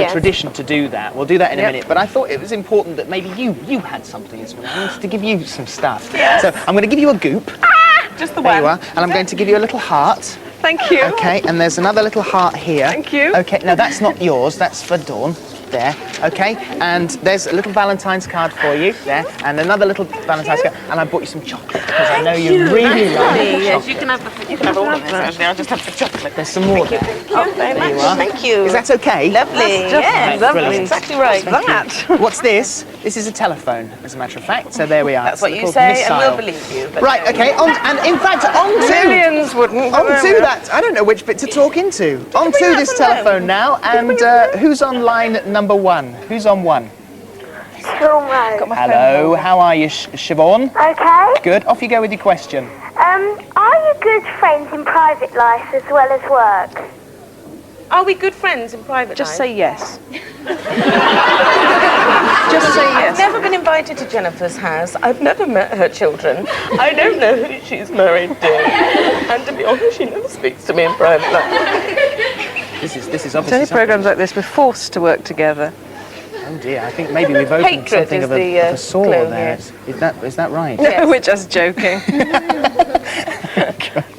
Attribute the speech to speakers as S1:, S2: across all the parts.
S1: tradition to do that. We'll do that in a minute, but I thought it was important that maybe you had something as well. I wanted to give you some stuff.
S2: Yes.
S1: So I'm going to give you a goop.
S2: Just the
S1: There
S2: one.
S1: you are. And I'm going to give you a little heart.
S2: Thank you.
S1: Okay, and there's another little heart here.
S2: Thank you.
S1: Okay, now that's not yours, that's for Dawn. There, okay, and there's a little Valentine's card for you there, and another little Valentine's card, and I bought you some chocolate because I know you really like chocolate.
S2: Yes, you can have all of this. Actually, I'll just have the chocolate.
S1: There's some more there.
S2: Oh, very much.
S1: You are.
S2: Thank you.
S1: Is that okay?
S2: Lovely.
S1: Right,
S2: Lovely.
S1: brilliant.
S2: Exactly right.
S1: Thank you. What's this? This is a telephone, as a matter of fact. So there we are.
S2: That's
S1: It's a
S2: what you
S1: little
S2: say,
S1: missile.
S2: and we'll believe you. But
S1: Right, okay, and in fact, on to...
S2: Millions wouldn't.
S1: On to that, I don't know which bit to talk into. On to this telephone now, and who's on line number 1? Who's on 1? Hello, how are you, Siobhan?
S3: Okay.
S1: Good, off you go with your question.
S3: Are you good friends in private life as well as work?
S2: Are we good friends in private life?
S4: Just say yes. Just say yes.
S2: I've never been invited to Jennifer's house. I've never met her children. I don't know who she's married to. And to be honest, she never speaks to me in private life.
S1: This is
S4: It's
S1: obviously
S4: only
S1: something...
S4: programmes like this we're forced to work together.
S1: Oh dear, I think maybe we've opened
S2: Hatred
S1: something
S2: is
S1: of
S2: the,
S1: a sore
S2: clue
S1: there.
S2: here.
S1: Is that right?
S2: Yes.
S4: We're just joking.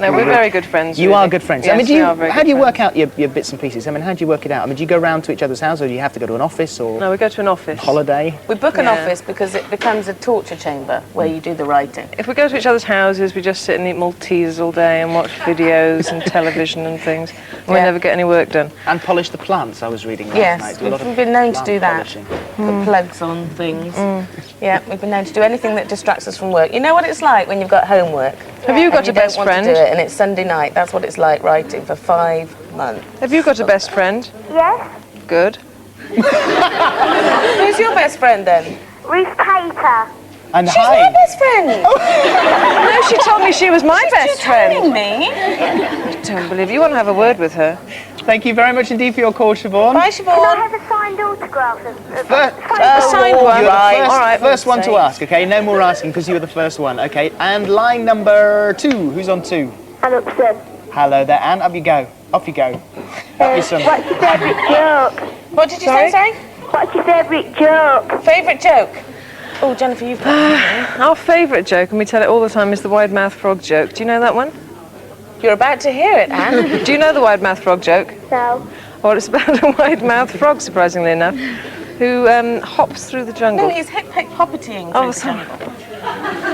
S4: No, we're very good friends.
S1: You
S4: really.
S1: are good friends.
S4: Yes,
S1: I mean,
S4: we are very
S1: how do
S4: good
S1: you work
S4: friends.
S1: out your bits and pieces? I mean, how do you work it out? I mean, do you go round to each other's house, or do you have to go to an office, or
S4: No, we go to an office.
S1: holiday?
S2: We book an
S4: Yeah.
S2: office because it becomes a torture chamber where you do the writing.
S4: If we go to each other's houses, we just sit and eat Maltesers all day and watch videos and television and things. And we
S2: Yeah.
S4: never get any work done.
S1: And polish the plants, I was reading last
S2: Yes,
S1: night. Do a lot of
S2: we've been known to
S1: plant
S2: do that.
S1: polishing.
S2: Put plugs on things. Yeah, we've been known to do anything that distracts us from work. You know what it's like when you've got homework?
S4: Have you got
S2: and
S4: a best
S2: don't want
S4: friend?
S2: to do it, and it's Sunday night. That's what it's like writing for 5 months.
S4: Have you got a best friend?
S3: Yes.
S4: Good.
S2: Who's your best friend then?
S3: Ruth Pater.
S1: And
S2: She's
S1: hi.
S2: my best friend.
S4: No, she told me she was my best friend.
S2: Telling me.
S4: Don't believe you want to have a word with her.
S1: Thank you very much indeed for your call, Siobhan.
S2: Bye,
S3: Can I
S2: Siobhan.
S3: have a signed autograph?
S4: signed one.
S1: You're
S2: Right.
S1: the first,
S4: All right.
S1: first one to ask, okay? No more asking because you were the first one, okay? And line number 2. Who's on 2?
S3: And upset.
S1: Hello there, Anne. Up you go. Off you go. Up your son.
S3: What's your favourite joke?
S2: What did you say, sorry?
S3: What's your favourite joke?
S2: Favourite joke? Oh, Jennifer, you've got
S4: Our favourite joke, and we tell it all the time, is the wide-mouthed frog joke. Do you know that one?
S2: You're about to hear it, Anne.
S4: Do you know the wide-mouthed frog joke?
S3: No.
S4: Well, it's about a wide-mouthed frog, surprisingly enough, who hops through the jungle.
S2: No, he's hip-hop-hoppeting.
S4: Oh, sorry.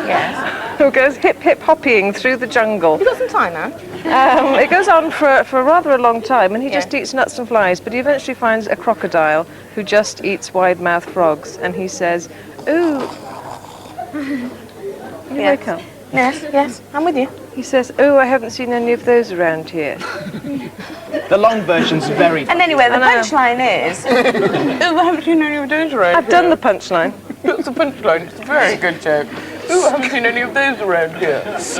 S2: Yes.
S4: Who goes hip-hip-hopping through the jungle.
S2: You got some time, Anne?
S4: It goes on for rather a long time, and he just
S2: Yeah.
S4: eats nuts and flies, but he eventually finds a crocodile who just eats wide-mouthed frogs, and he says, ooh. You
S2: Yes.
S4: wake up.
S2: Yes, I'm with you.
S4: He says, oh, I haven't seen any of those around here.
S1: The long version's very...
S2: And anyway, the
S4: I know.
S2: punchline is... Oh, I haven't seen any of those around
S4: I've done the punchline.
S2: That's the punchline. It's a very good joke. Oh, I haven't seen any of those around here. It's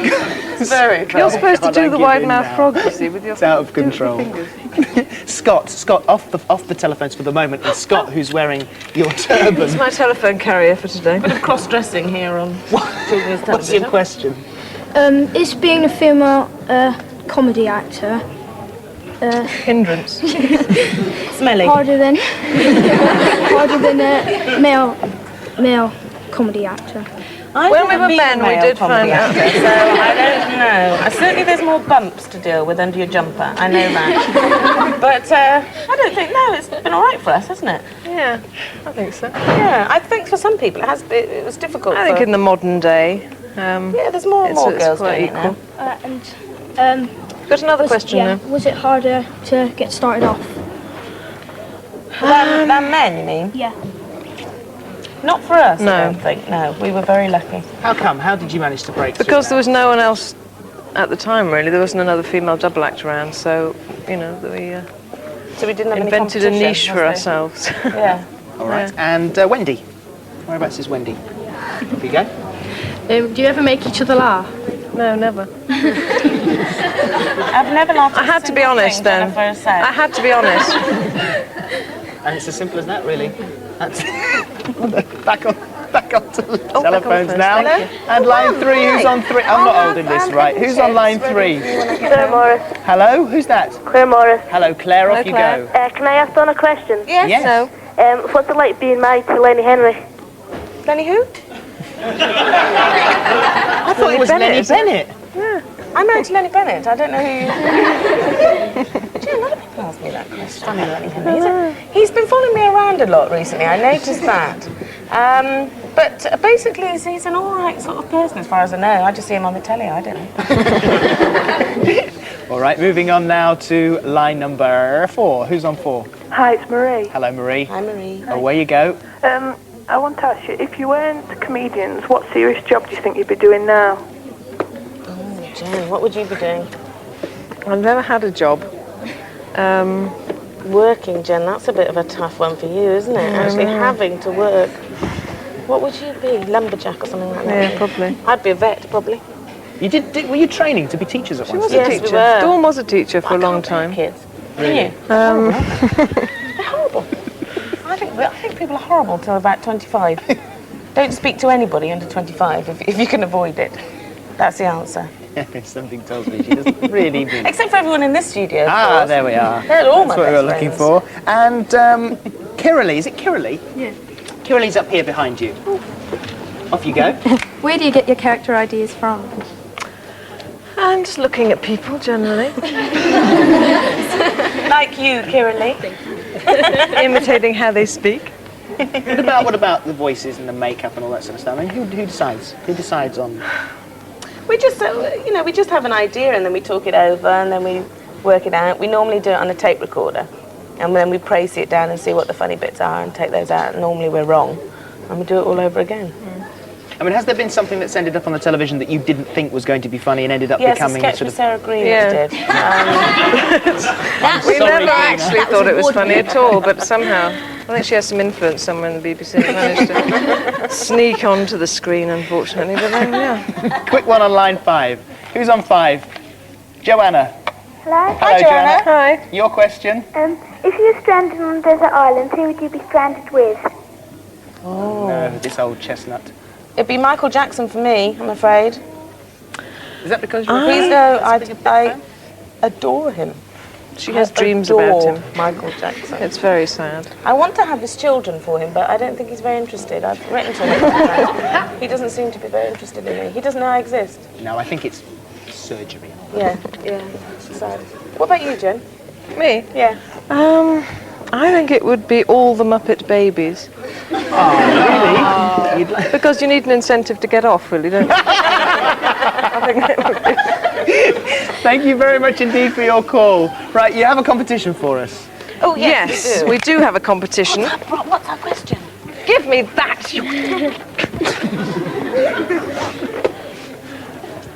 S2: very
S4: You're supposed to
S1: God,
S4: do
S1: I
S4: the
S1: give in
S4: wide-mouthed
S1: now.
S4: frog, you see, with your
S1: It's out of
S4: do it with your
S1: control.
S4: fingers.
S1: Scott, off the telephones for the moment, and Scott, who's wearing your
S4: It's
S1: turban.
S4: my telephone carrier for today.
S2: Bit of cross-dressing here on children's television.
S1: What's your question?
S5: Is being a female comedy actor
S4: Hindrance.
S2: Smelly.
S5: harder than a male comedy actor?
S4: When we were men, we did find out.
S2: So I don't know. Certainly there's more bumps to deal with under your jumper. I know that. But I don't think, no, it's been all right for us, hasn't it?
S4: Yeah, I think so.
S2: Yeah, I think for some people it was difficult.
S4: I think
S2: for,
S4: in the modern day,
S2: yeah, there's more and more
S4: it's
S2: girls
S4: quite
S2: doing it
S4: equal.
S2: now.
S4: Got another question now.
S5: Was it harder to get started off?
S2: Than men, you mean?
S5: Yeah.
S2: Not for us,
S4: No.
S2: I don't think. No, we were very lucky.
S1: How come? How did you manage to break through
S4: Because
S1: that?
S4: there was no one else at the time, really. There wasn't another female double act around, so, you know, we
S2: So we didn't have
S4: invented a
S2: any
S4: niche for
S2: competition,
S4: ourselves.
S2: was there? Yeah.
S1: All right. And Wendy. Whereabouts is Wendy? Off you go.
S6: Do you ever make each other laugh?
S4: No, never.
S2: I've never laughed at
S4: I had to be honest then. I had to be honest.
S1: And it's as simple as that, really. That's Back on to the
S4: Oh,
S1: telephones
S4: back on
S1: now.
S4: first.
S1: And line 3, who's on 3? I'm not holding this right. Who's on line 3?
S3: Claire Morris.
S1: Hello, who's that?
S3: Claire Morris.
S1: Hello, Claire, off
S4: Hello,
S1: you
S4: Claire.
S1: go.
S3: Can I ask Don a question?
S2: Yes.
S1: Yes.
S4: So,
S3: What's it like being married to Lenny Henry?
S2: Lenny who?
S1: I thought it was Lenny Bennett.
S2: I'm married to Lenny Bennett. I don't know who you... Do you know, a lot of people ask me that question. Funny, Lenny Henry. He's been following me around a lot recently. I noticed that. But basically, he's an all right sort of person as far as I know. I just see him on the telly. I don't know.
S1: All right, moving on now to line number 4. Who's on 4?
S7: Hi, it's Marie.
S1: Hello, Marie.
S2: Hi, Marie.
S1: Away you go.
S7: I want to ask you, if you weren't comedians, what serious job do you think you'd be doing now?
S2: Oh, Jen, what would you be doing?
S4: I've never had a job.
S2: Working, Jen, that's a bit of a tough one for you, isn't it? Actually having to work. What would you be? Lumberjack or something like that?
S4: Yeah, probably.
S2: I'd be a vet, probably.
S1: You were you training to be teachers at
S4: She
S1: once?
S4: was
S2: Yes,
S4: a
S2: we
S4: teacher.
S2: were.
S4: Dawn was a teacher for a long time.
S2: Kids.
S1: Really?
S2: Can you? They're horrible. I think people are horrible till about 25. Don't speak to anybody under 25 if you can avoid it. That's the answer.
S1: Something tells me she doesn't really do.
S2: Except for everyone in this studio, of
S1: Ah,
S2: course.
S1: there we are.
S2: They're all my
S1: That's what we were
S2: best
S1: looking
S2: friends.
S1: for. And Kiralee, is it Kiralee? Yeah. Kiralee's up here behind you. Off you go.
S6: Where do you get your character ideas from?
S4: I'm just looking at people generally,
S2: Like you, Kiralee.
S4: imitating how they speak.
S1: What about the voices and the makeup and all that sort of stuff? I mean, who decides? Who decides on?
S2: We just, we just have an idea and then we talk it over and then we work it out. We normally do it on a tape recorder and then we praise it down and see what the funny bits are and take those out. And normally we're wrong and we do it all over again.
S1: I mean, has there been something that's ended up on the television that you didn't think was going to be funny and ended up
S2: Yes,
S1: becoming
S2: a sketch
S1: sort
S2: with
S1: of?
S2: Sarah Green
S4: Yeah.
S2: did.
S4: We
S1: Sorry,
S4: never
S1: Tina.
S4: actually thought it was funny at all, but somehow, I think she has some influence somewhere in the BBC. Managed to sneak onto the screen, unfortunately, but then, yeah.
S1: Quick one on line 5. Who's on 5? Joanna.
S3: Hello?
S1: Hello, Joanna.
S4: Hi.
S1: Your question?
S3: If you were stranded on a desert island, who would you be stranded with?
S1: No, this old chestnut.
S2: It'd be Michael Jackson for me, I'm afraid.
S1: Is that because you're?
S2: Please no, I adore him.
S4: She has dreams about
S2: Adore
S4: him.
S2: Michael Jackson.
S4: It's very sad.
S2: I want to have his children for him, but I don't think he's very interested. I've written to him about that. He doesn't seem to be very interested in me. He doesn't know I exist.
S1: No, I think it's surgery.
S2: Yeah, sad. What about you, Jen?
S4: Me?
S2: Yeah.
S4: I think it would be all the Muppet Babies.
S1: Really? You'd like...
S4: Because you need an incentive to get off, really, don't you? I think it would be.
S1: Thank you very much indeed for your call. Right, you have a competition for us.
S2: Oh,
S4: Yes, we do have a competition.
S2: What's our question?
S4: Give me that!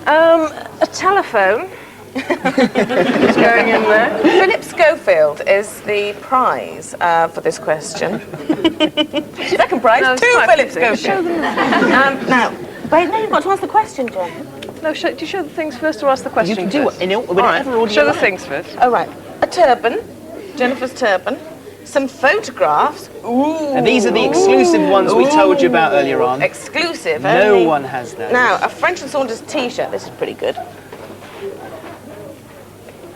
S4: A telephone. It's going in there.
S2: Philip Schofield is the prize for this question. Second prize,
S4: No, it's
S2: 2
S4: quite
S2: Philip
S4: busy.
S2: Schofield. Now, wait, no, you've got to ask the question, Jen.
S4: No, do you show the things first or ask the question
S1: You can do
S4: first?
S1: it in
S4: All
S1: whatever order
S4: show
S1: you
S4: the
S1: like.
S4: things first.
S2: Oh, right. A turban, Jennifer's turban, some photographs. Ooh.
S1: And these are the exclusive ones we told you about earlier on.
S2: Exclusive.
S1: No
S2: only.
S1: one has those.
S2: Now, a French and Saunders t-shirt. This is pretty good.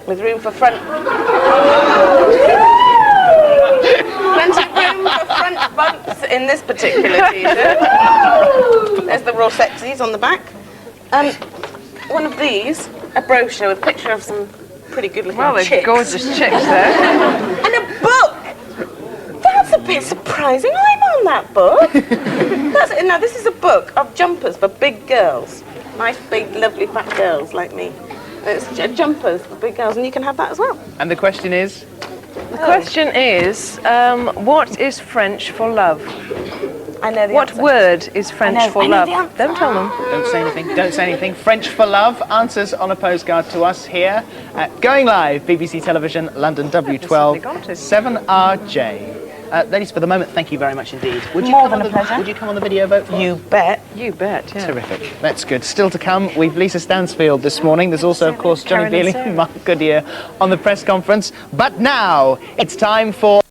S2: With room for front. Plenty of room for front bumps in this particular t-shirt. There's the Raw Sexies on the back. One of these, a brochure with a picture of some pretty good-looking
S4: Well, they're
S2: chicks.
S4: gorgeous chicks there.
S2: And a book! That's a bit surprising. I'm on that book. Now, this is a book of jumpers for big girls. Nice, big, lovely, fat girls like me. It's jumpers for big girls, and you can have that as well.
S1: And the question is?
S4: The question is, what is French for love?
S2: I know the
S4: What
S2: answer.
S4: word is French for
S2: I know
S4: love?
S2: the answer.
S4: Don't tell them.
S1: Don't say anything. Don't say anything. French for love. Answers on a postcard to us here at Going Live, BBC Television, London W12 7RJ. Ladies, for the moment, thank you very much indeed. Would you
S2: More
S1: come
S2: than
S1: on
S2: a pleasure.
S1: Would you come on the video vote for us?
S2: You bet.
S4: You bet, yeah.
S1: Terrific. That's good. Still to come, we've Lisa Stansfield this morning. There's also, of course, Johnny
S4: Karen and
S1: Bealey
S4: Sarah.
S1: and Mark Goodyear on the press conference. But now, it's time for...